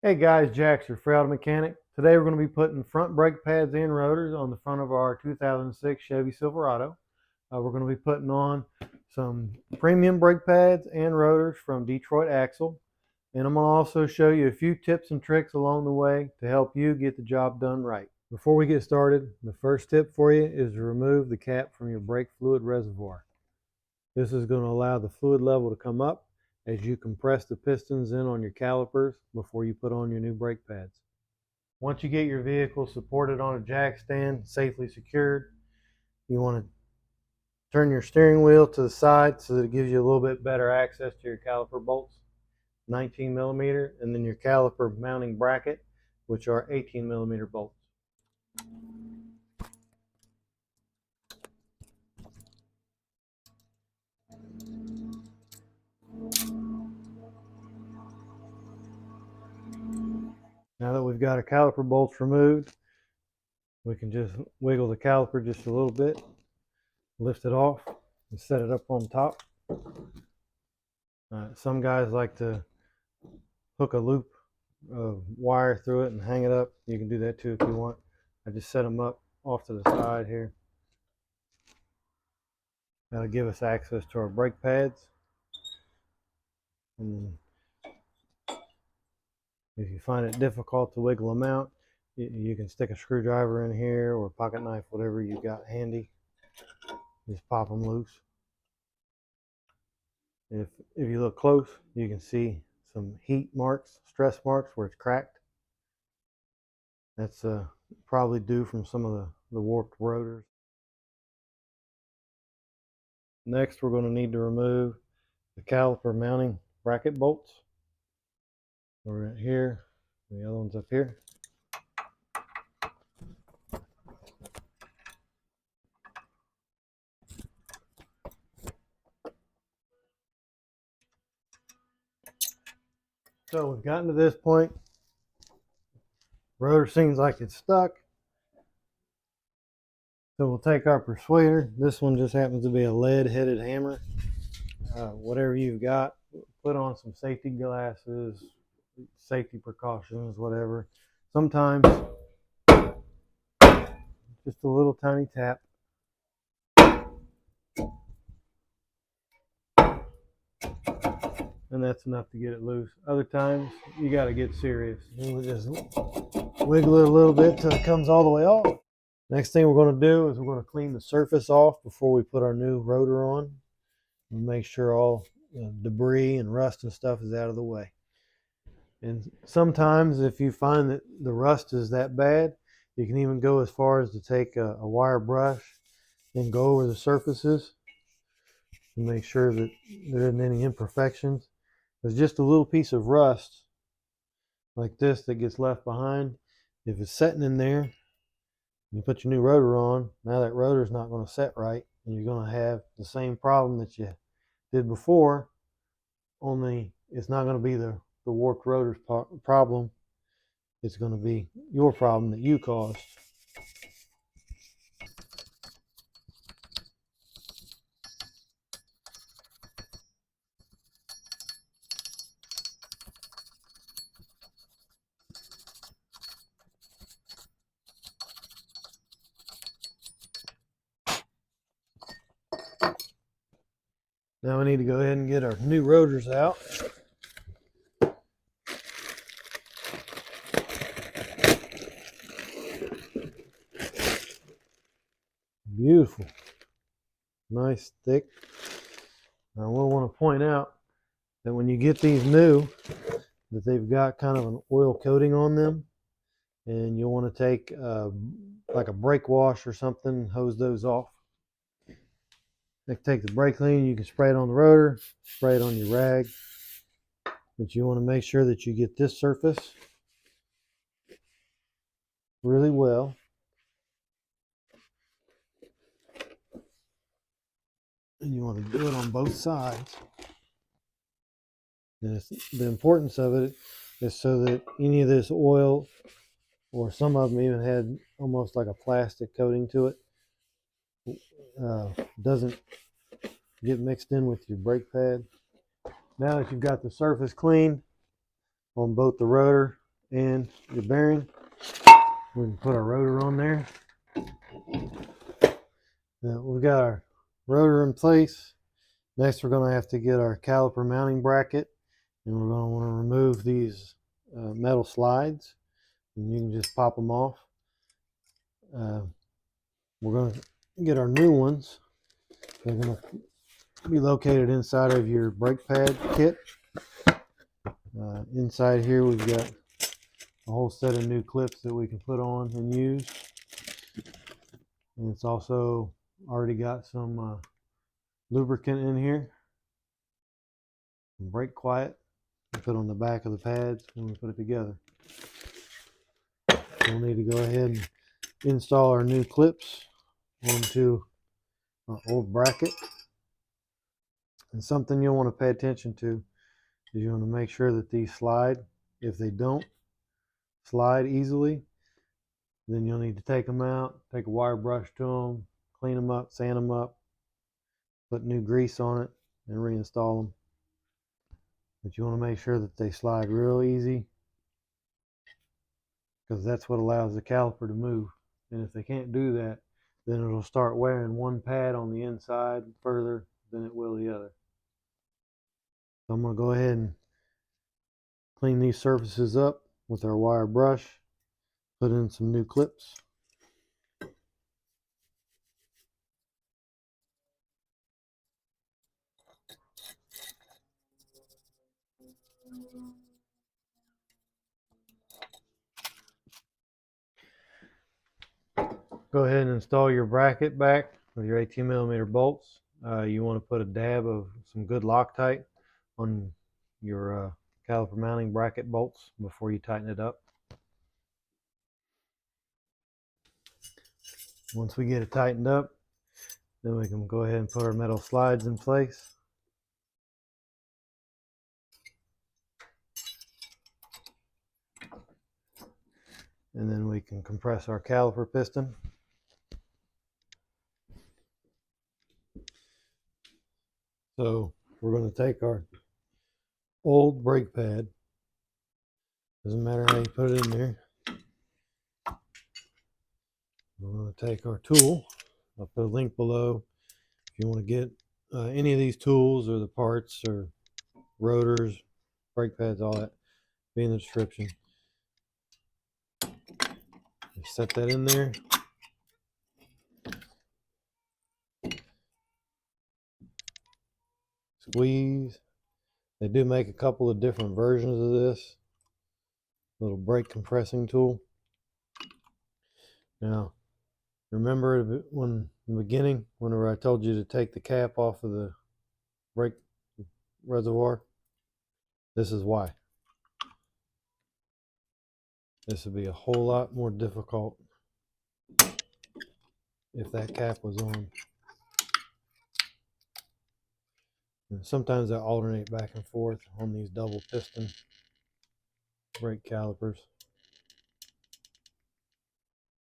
Hey guys, Jack's your Auto Mechanic. Today we're going to be putting front brake pads and rotors on the front of our 2006 Chevy Silverado. We're going to be putting on some premium brake pads and rotors from Detroit Axle. And I'm going to also show you a few tips and tricks along the way to help you get the job done right. Before we get started, the first tip for you is to remove the cap from your brake fluid reservoir. This is going to allow the fluid level to come up as you compress the pistons in on your calipers before you put on your new brake pads. Once you get your vehicle supported on a jack stand, safely secured, you want to turn your steering wheel to the side so that it gives you a little bit better access to your caliper bolts, 19 millimeter, and then your caliper mounting bracket, which are 18 millimeter bolts. Now that we've got our caliper bolts removed, we can just wiggle the caliper just a little bit, lift it off, and set it up on top. Some guys like to hook a loop of wire through it and hang it up. You can do that too if you want. I just set them up off to the side here. That'll give us access to our brake pads. And if you find it difficult to wiggle them out, you can stick a screwdriver in here or a pocket knife, whatever you got handy. Just pop them loose. If you look close, you can see some heat marks, stress marks where it's cracked. That's probably due from some of the warped rotors. Next, we're going to need to remove the caliper mounting bracket bolts. We're right here, the other one's up here. So we've gotten to this point. Rotor seems like it's stuck. So we'll take our persuader. This one just happens to be a lead-headed hammer. Whatever you've got, put on some safety glasses, safety precautions, whatever. Sometimes just a little tiny tap. And that's enough to get it loose. Other times, you got to get serious. We'll just wiggle it a little bit till it comes all the way off. Next thing we're going to do is we're going to clean the surface off before we put our new rotor on. And make sure all debris and rust and stuff is out of the way. And sometimes if you find that the rust is that bad, you can even go as far as to take a wire brush and go over the surfaces to make sure that there isn't any imperfections. There's just a little piece of rust like this that gets left behind. If it's sitting in there, you put your new rotor on, now that rotor is not going to set right, and you're going to have the same problem that you did before, only it's not going to be the warped rotor's problem. It's going to be your problem that you caused. Now we need to go ahead and get our new rotors out. Beautiful. Nice, thick. Now I will want to point out that when you get these new, that they've got kind of an oil coating on them, and you'll want to take like a brake wash or something, hose those off. Take the brake clean, you can spray it on the rotor, spray it on your rag, but you want to make sure that you get this surface really well. And you want to do it on both sides. And the importance of it is so that any of this oil, or some of them even had almost like a plastic coating to it, doesn't get mixed in with your brake pad. Now that you've got the surface clean on both the rotor and your bearing. We can put our rotor on there. Now we've got our rotor in place. Next, we're going to have to get our caliper mounting bracket, and we're going to want to remove these metal slides, and you can just pop them off. We're going to get our new ones. They're going to be located inside of your brake pad kit. Inside here, we've got a whole set of new clips that we can put on and use. And it's also already got some lubricant in here. Brake quiet. We put on the back of the pads when we put it together. We'll need to go ahead and install our new clips onto our old bracket. And something you'll want to pay attention to is you want to make sure that these slide. If they don't slide easily, then you'll need to take them out, take a wire brush to them, clean them up, sand them up, put new grease on it, and reinstall them. But you want to make sure that they slide real easy, because that's what allows the caliper to move. And if they can't do that, then it'll start wearing one pad on the inside further than it will the other. So I'm going to go ahead and clean these surfaces up with our wire brush, put in some new clips. Go ahead and install your bracket back with your 18mm bolts. You want to put a dab of some good Loctite on your caliper mounting bracket bolts before you tighten it up. Once we get it tightened up, then we can go ahead and put our metal slides in place. And then we can compress our caliper piston. So we're going to take our old brake pad, doesn't matter how you put it in there. We're going to take our tool. I'll put a link below if you want to get any of these tools or the parts or rotors, brake pads, all that, be in the description. Just set that in there. Squeeze. They do make a couple of different versions of this little brake compressing tool. Now, remember when in the beginning, whenever I told you to take the cap off of the brake reservoir? This is why. This would be a whole lot more difficult if that cap was on. And sometimes I alternate back and forth on these double piston brake calipers.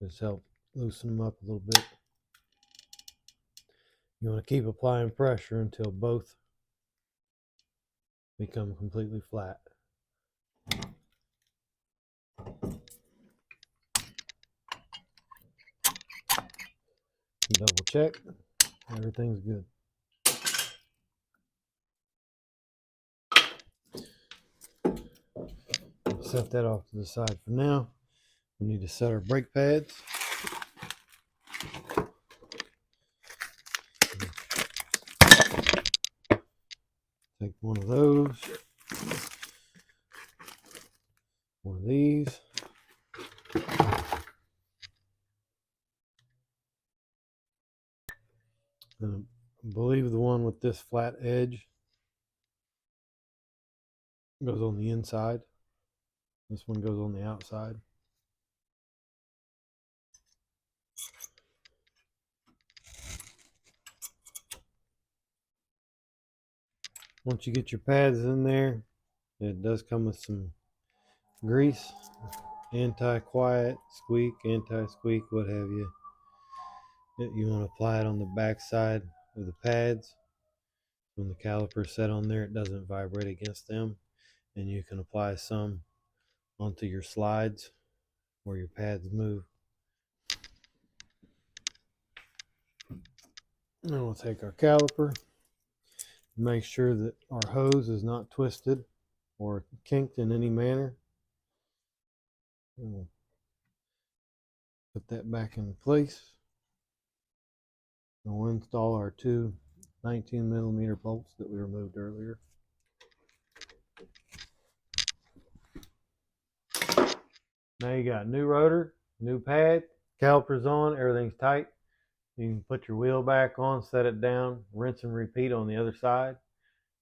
Just help loosen them up a little bit. You want to keep applying pressure until both become completely flat. Double check, everything's good. Set that off to the side for now. We need to set our brake pads. Take one of those, one of these. And I believe the one with this flat edge goes on the inside. This one goes on the outside. Once you get your pads in there, it does come with some grease, anti-quiet, squeak, anti-squeak, what have you. You want to apply it on the back side of the pads. When the caliper is set on there, it doesn't vibrate against them. And you can apply some onto your slides where your pads move. And we'll take our caliper, make sure that our hose is not twisted or kinked in any manner. And we'll put that back in place. And we'll install our two 19mm bolts that we removed earlier. Now you got a new rotor, new pad, calipers on, everything's tight. You can put your wheel back on, set it down, rinse and repeat on the other side.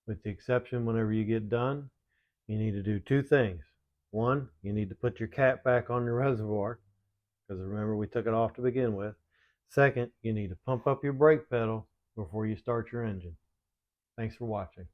With the exception, whenever you get done, you need to do two things. One, you need to put your cap back on your reservoir, because remember we took it off to begin with. Second, you need to pump up your brake pedal before you start your engine. Thanks for watching.